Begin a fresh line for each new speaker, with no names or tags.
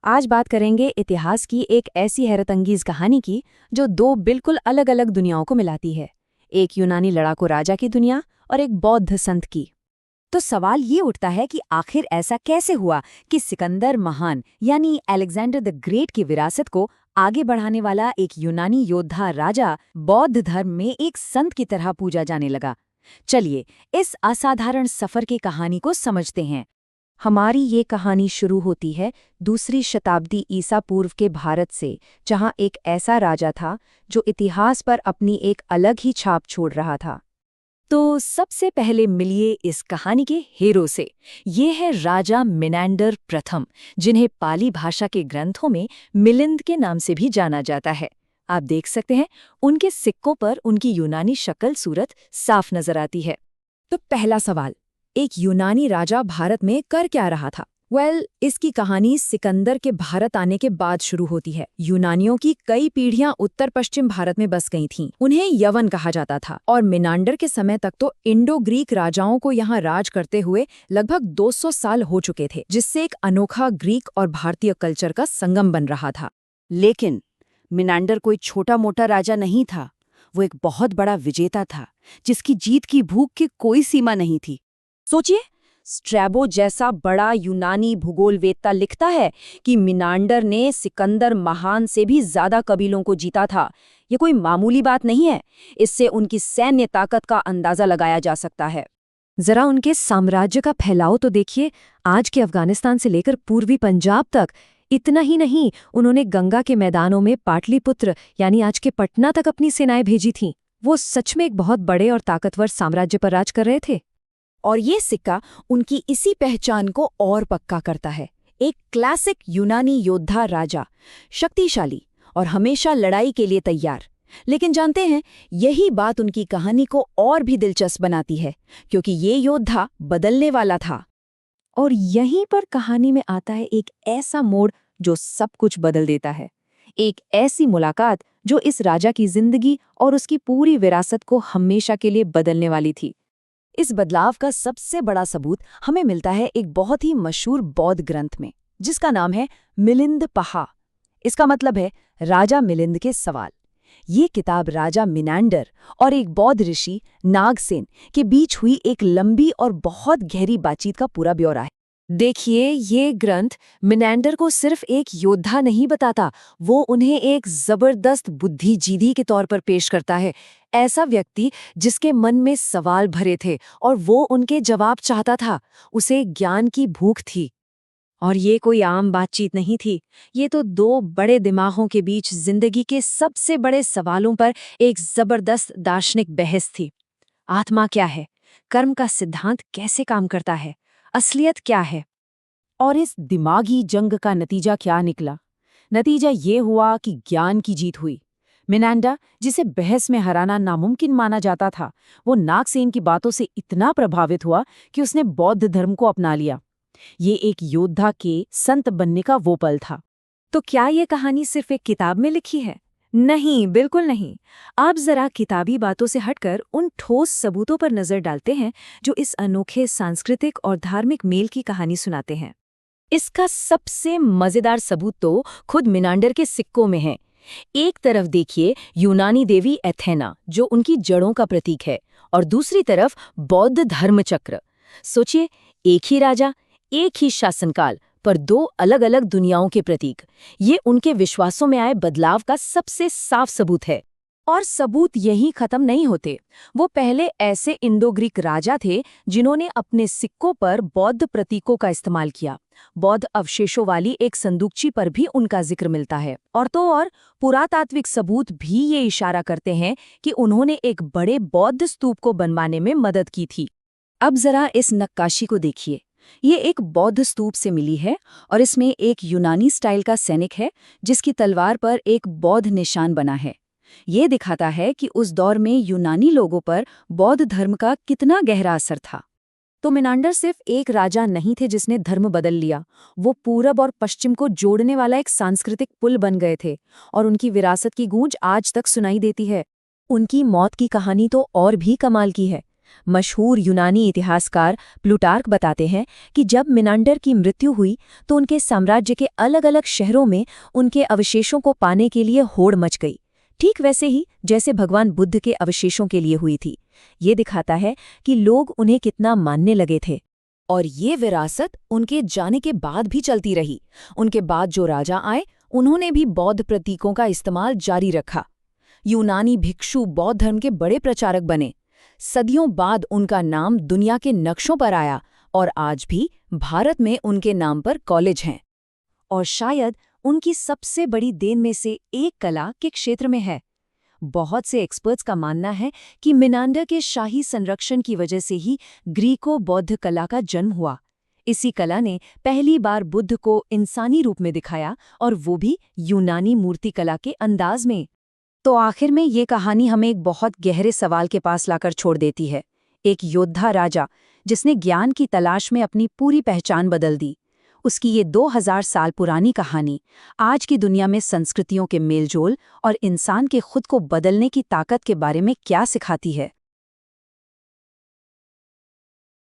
आज बात करेंगे इतिहास की एक ऐसी हैरतअंगेज कहानी की जो दो बिल्कुल अलग अलग दुनियाओं को मिलाती है। एक यूनानी लड़ाकू राजा की दुनिया और एक बौद्ध संत की। तो सवाल ये उठता है कि आखिर ऐसा कैसे हुआ कि सिकंदर महान यानी अलेक्जेंडर द ग्रेट की विरासत को आगे बढ़ाने वाला एक यूनानी योद्धा राजा बौद्ध धर्म में एक संत की तरह पूजा जाने लगा। चलिए इस असाधारण सफर की कहानी को समझते हैं। हमारी ये कहानी शुरू होती है दूसरी शताब्दी ईसा पूर्व के भारत से, जहां एक ऐसा राजा था जो इतिहास पर अपनी एक अलग ही छाप छोड़ रहा था। तो सबसे पहले मिलिए इस कहानी के हीरो से। ये है राजा मिनांडर प्रथम, जिन्हें पाली भाषा के ग्रंथों में मिलिंद के नाम से भी जाना जाता है। आप देख सकते हैं उनके सिक्कों पर उनकी यूनानी शक्ल सूरत साफ नजर आती है। तो पहला सवाल, एक यूनानी राजा भारत में कर क्या रहा था? इसकी कहानी सिकंदर के भारत आने के बाद शुरू होती है। यूनानियों की कई पीढ़ियां उत्तर पश्चिम भारत में बस गई थीं। उन्हें यवन कहा जाता था और मिनांडर के समय तक तो इंडो ग्रीक राजाओं को यहाँ राज करते हुए लगभग 200 साल हो चुके थे, जिससे एक अनोखा ग्रीक और भारतीय कल्चर का संगम बन रहा था।
लेकिन मिनांडर कोई छोटा मोटा राजा नहीं था। वो एक बहुत बड़ा विजेता था, जिसकी जीत की भूख की कोई सीमा नहीं थी।
सोचिए, स्ट्रैबो जैसा बड़ा यूनानी भूगोलवेत्ता लिखता है कि मिनांडर ने सिकंदर महान से भी ज्यादा कबीलों को जीता था। ये कोई मामूली बात नहीं है। इससे उनकी सैन्य ताकत का अंदाजा लगाया जा सकता है। जरा उनके साम्राज्य का फैलाव तो देखिए। आज के अफगानिस्तान से लेकर पूर्वी पंजाब तक। इतना ही नहीं, उन्होंने गंगा के मैदानों में पाटलिपुत्र यानी आज के पटना तक अपनी सेनाएं भेजी थीं। वो सच में एक बहुत बड़े और ताकतवर साम्राज्य पर राज कर रहे थे। और ये सिक्का उनकी इसी पहचान को और पक्का करता है। एक क्लासिक यूनानी योद्धा राजा, शक्तिशाली और हमेशा लड़ाई के लिए तैयार। लेकिन जानते हैं, यही बात उनकी कहानी को और भी दिलचस्प बनाती है, क्योंकि ये योद्धा बदलने वाला था। और यहीं पर कहानी में आता है एक ऐसा मोड़ जो सब कुछ बदल देता है। एक ऐसी मुलाकात जो इस राजा की जिंदगी और उसकी पूरी विरासत को हमेशा के लिए बदलने वाली थी। इस बदलाव का सबसे बड़ा सबूत हमें मिलता है एक बहुत ही मशहूर बौद्ध ग्रंथ में, जिसका नाम है मिलिंद पहा। इसका मतलब है राजा मिलिंद के सवाल। ये किताब राजा मिनांडर और एक बौद्ध ऋषि नागसेन के बीच हुई एक लंबी और बहुत गहरी बातचीत का पूरा ब्यौरा है। देखिए, ये ग्रंथ मिनांडर को सिर्फ एक योद्धा नहीं बताता, वो उन्हें एक जबरदस्त बुद्धिजीवी के तौर पर पेश करता है। ऐसा व्यक्ति जिसके मन में सवाल भरे थे और वो उनके जवाब चाहता था। उसे ज्ञान की भूख थी। और ये कोई आम बातचीत नहीं थी। ये तो दो बड़े दिमागों के बीच जिंदगी के सबसे बड़े सवालों पर एक जबरदस्त दार्शनिक बहस थी। आत्मा क्या है? कर्म का सिद्धांत कैसे काम करता है? असलियत क्या है? और इस दिमागी जंग का नतीजा क्या निकला? नतीजा ये हुआ कि ज्ञान की जीत हुई। मिनांडर, जिसे बहस में हराना नामुमकिन माना जाता था, वो नागसेन की बातों से इतना प्रभावित हुआ कि उसने बौद्ध धर्म को अपना लिया। ये एक योद्धा के संत बनने का वो पल था। तो क्या ये कहानी सिर्फ एक किताब में लिखी है? नहीं, बिल्कुल नहीं। आप जरा किताबी बातों से हटकर उन ठोस सबूतों पर नजर डालते हैं जो इस अनोखे सांस्कृतिक और धार्मिक मेल की कहानी सुनाते हैं। इसका सबसे मजेदार सबूत तो खुद मिनांडर के सिक्कों में है। एक तरफ देखिए यूनानी देवी एथेना, जो उनकी जड़ों का प्रतीक है, और दूसरी तरफ बौद्ध धर्मचक्र। सोचिए, एक ही राजा, एक ही शासनकाल, पर दो अलग अलग दुनियाओं के प्रतीक। ये उनके विश्वासों में आए बदलाव का सबसे साफ सबूत है। और सबूत यहीं खत्म नहीं होते। वो पहले ऐसे इंडो ग्रीक राजा थे जिन्होंने अपने सिक्कों पर बौद्ध प्रतीकों का इस्तेमाल किया। बौद्ध अवशेषों वाली एक संदूकची पर भी उनका जिक्र मिलता है। और तो और पुरातात्विक सबूत भी ये इशारा करते हैं कि उन्होंने एक बड़े बौद्ध स्तूप को बनवाने में मदद की थी। अब जरा इस नक्काशी को देखिए। ये एक बौद्ध स्तूप से मिली है और इसमें एक यूनानी स्टाइल का सैनिक है जिसकी तलवार पर एक बौद्ध निशान बना है। ये दिखाता है कि उस दौर में यूनानी लोगों पर बौद्ध धर्म का कितना गहरा असर था। तो मिनांडर सिर्फ एक राजा नहीं थे जिसने धर्म बदल लिया। वो पूरब और पश्चिम को जोड़ने वाला एक सांस्कृतिक पुल बन गए थे और उनकी विरासत की गूंज आज तक सुनाई देती है। उनकी मौत की कहानी तो और भी कमाल की है। मशहूर यूनानी इतिहासकार प्लूटार्क बताते हैं कि जब मिनांडर की मृत्यु हुई तो उनके साम्राज्य के अलग-अलग शहरों में उनके अवशेषों को पाने के लिए होड़ मच गई, ठीक वैसे ही जैसे भगवान बुद्ध के अवशेषों के लिए हुई थी। ये दिखाता है कि लोग उन्हें कितना मानने लगे थे।
और ये विरासत उनके जाने के बाद भी चलती रही। उनके बाद जो राजा आए उन्होंने भी बौद्ध प्रतीकों का इस्तेमाल जारी रखा। यूनानी भिक्षु बौद्ध धर्म के बड़े प्रचारक बने। सदियों बाद उनका नाम दुनिया के नक्शों पर आया और आज भी भारत में उनके नाम पर कॉलेज हैं।
और शायद उनकी सबसे बड़ी देन में से एक कला के क्षेत्र में है। बहुत से एक्सपर्ट्स का मानना है कि मिनांडर के शाही संरक्षण की वजह से ही ग्रीको बौद्ध कला का जन्म हुआ। इसी कला ने पहली बार बुद्ध को इंसानी रूप में दिखाया, और वो भी यूनानी मूर्तिकला के अंदाज में। तो आखिर में ये कहानी हमें एक बहुत गहरे सवाल के पास लाकर छोड़ देती है। एक योद्धा राजा जिसने ज्ञान की तलाश में अपनी पूरी पहचान बदल दी, उसकी ये 2000 साल पुरानी कहानी आज की दुनिया में संस्कृतियों के मेलजोल और इंसान के खुद को बदलने की ताकत के बारे में क्या सिखाती है।